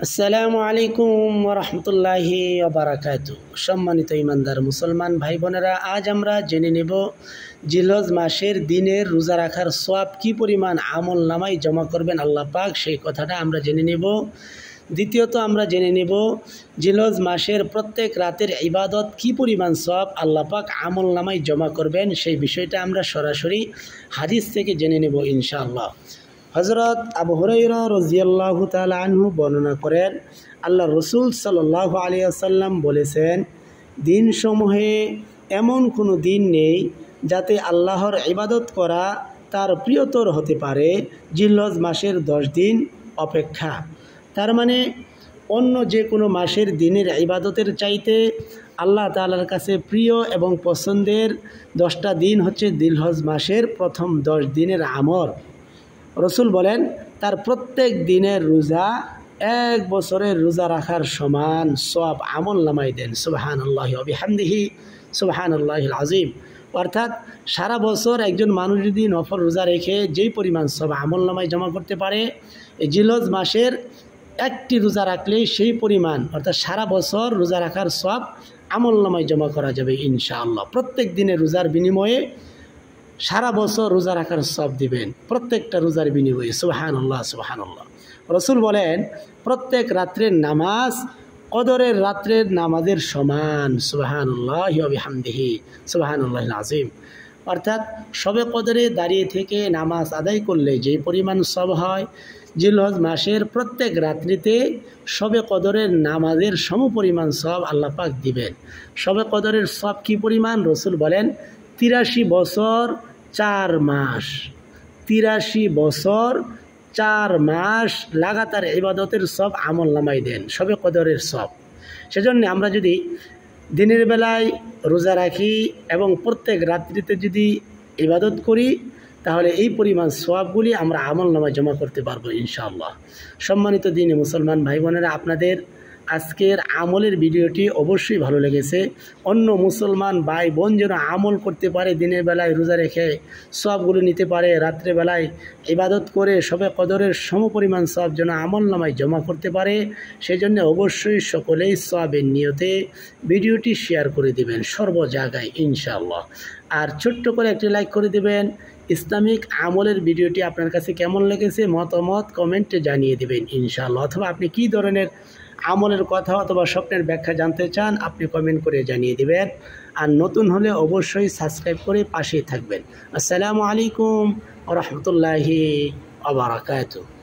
আসসালামু আলাইকুম ওরহমতুল্লাহি ওবারাকাতু। সম্মানিত ইমানদার মুসলমান ভাই বোনেরা, আজ আমরা জেনে নেব জিলহজ মাসের দিনের রোজা রাখার সওয়াব কী পরিমাণ আমল নামায় জমা করবেন আল্লাহ পাক, সেই কথাটা আমরা জেনে নেব। দ্বিতীয়ত আমরা জেনে নেব জিলহজ মাসের প্রত্যেক রাতের ইবাদত কী পরিমাণ সওয়াব আল্লাহ পাক আমল নামায় জমা করবেন, সেই বিষয়টা আমরা সরাসরি হাদিস থেকে জেনে নেব ইনশাআল্লাহ। হযরত আবু হুরায়রা রাদিয়াল্লাহু তাআলা আনহু বর্ণনা করেন, আল্লাহ রসুল সাল্লাল্লাহু আলাইহি ওয়াসাল্লাম বলেছেন, দিনসমূহে এমন কোনো দিন নেই যাতে আল্লাহর ইবাদত করা তার প্রিয়তর হতে পারে জিলহজ মাসের 10 দিন অপেক্ষা। তার মানে অন্য যে কোনো মাসের দিনের ইবাদতের চাইতে আল্লাহ তাআলার কাছে প্রিয় এবং পছন্দের 10টা দিন হচ্ছে জিলহজ মাসের প্রথম 10 দিনের আমল। রসুল বলেন, তার প্রত্যেক দিনের রোজা 1 বছরের রোজা রাখার সমান সওয়াব আমল নামায় দেন। সুবহানাল্লাহি ওয়া বিহামদিহি সুবহানাল্লাহিল আযীম। অর্থাৎ সারা বছর একজন মানুষ যদি নফল রোজা রেখে যেই পরিমাণ সওয়াব আমল নামায় জমা করতে পারে, এই জিলহজ মাসের একটি রোজা রাখলেই সেই পরিমাণ, অর্থাৎ সারা বছর রোজা রাখার সওয়াব আমল নামায় জমা করা যাবে ইনশাআল্লাহ। প্রত্যেক দিনের রোজার বিনিময়ে সারা বছর রোজা রাখার সওয়াব দিবেন, প্রত্যেকটা রোজার বিনিময়ে। সুবহানাল্লাহ সুবহানাল্লাহ। রসুল বলেন, প্রত্যেক রাত্রের নামাজ কদরের রাত্রের নামাজের সমান। সুবহানাল্লাহি ওয়া বিহামদিহি সুবহানাল্লাহিল আযীম। অর্থাৎ শবে কদরে দাঁড়িয়ে থেকে নামাজ আদায় করলে যে পরিমাণ সওয়াব হয়, জিলহজ মাসের প্রত্যেক রাত্রিতে শবে কদরের নামাজের সমপরিমাণ সওয়াব আল্লাহ পাক দিবেন। শবে কদরের সওয়াব কী পরিমাণ? রসুল বলেন, 83 বছর 4 মাস, 83 বছর 4 মাস লাগাতার ইবাদতের সব আমল নামাই দেন, শবে কদরের সব। সেজন্য আমরা যদি দিনের বেলায় রোজা রাখি এবং প্রত্যেক রাত্রিতে যদি ইবাদত করি, তাহলে এই পরিমাণ সওয়াবগুলি আমরা আমল নামায় জমা করতে পারবো ইনশাআল্লাহ। সম্মানিত দিনী মুসলমান ভাই বোনেরা, আপনাদের আজকের আমলের ভিডিওটি অবশ্যই ভালো লেগেছে। অন্য মুসলমান ভাই বোন যেন আমল করতে পারে, দিনের বেলায় রোজা রেখে সওয়াবগুলো নিতে পারে, রাত্রেবেলায় ইবাদত করে শবে কদরের সমপরিমাণ সওয়াব যেন আমল নামায় জমা করতে পারে, সেই জন্য অবশ্যই সকলেই সওয়াবের নিয়তে ভিডিওটি শেয়ার করে দেবেন সর্ব জায়গায় ইনশাআল্লাহ। আর ছোট্ট করে একটি লাইক করে দেবেন। ইসলামিক আমলের ভিডিওটি আপনার কাছে কেমন লেগেছে মতামত কমেন্টে জানিয়ে দেবেন ইনশাআল্লাহ। অথবা আপনি কী ধরনের আমলের কথা অথবা স্বপ্নের ব্যাখ্যা জানতে চান, আপনি কমেন্ট করে জানিয়ে দেবেন। আর নতুন হলে অবশ্যই সাবস্ক্রাইব করে পাশেই থাকবেন। আসসালামু আলাইকুম ওয়া রাহমাতুল্লাহি ওয়া বারাকাতুহু।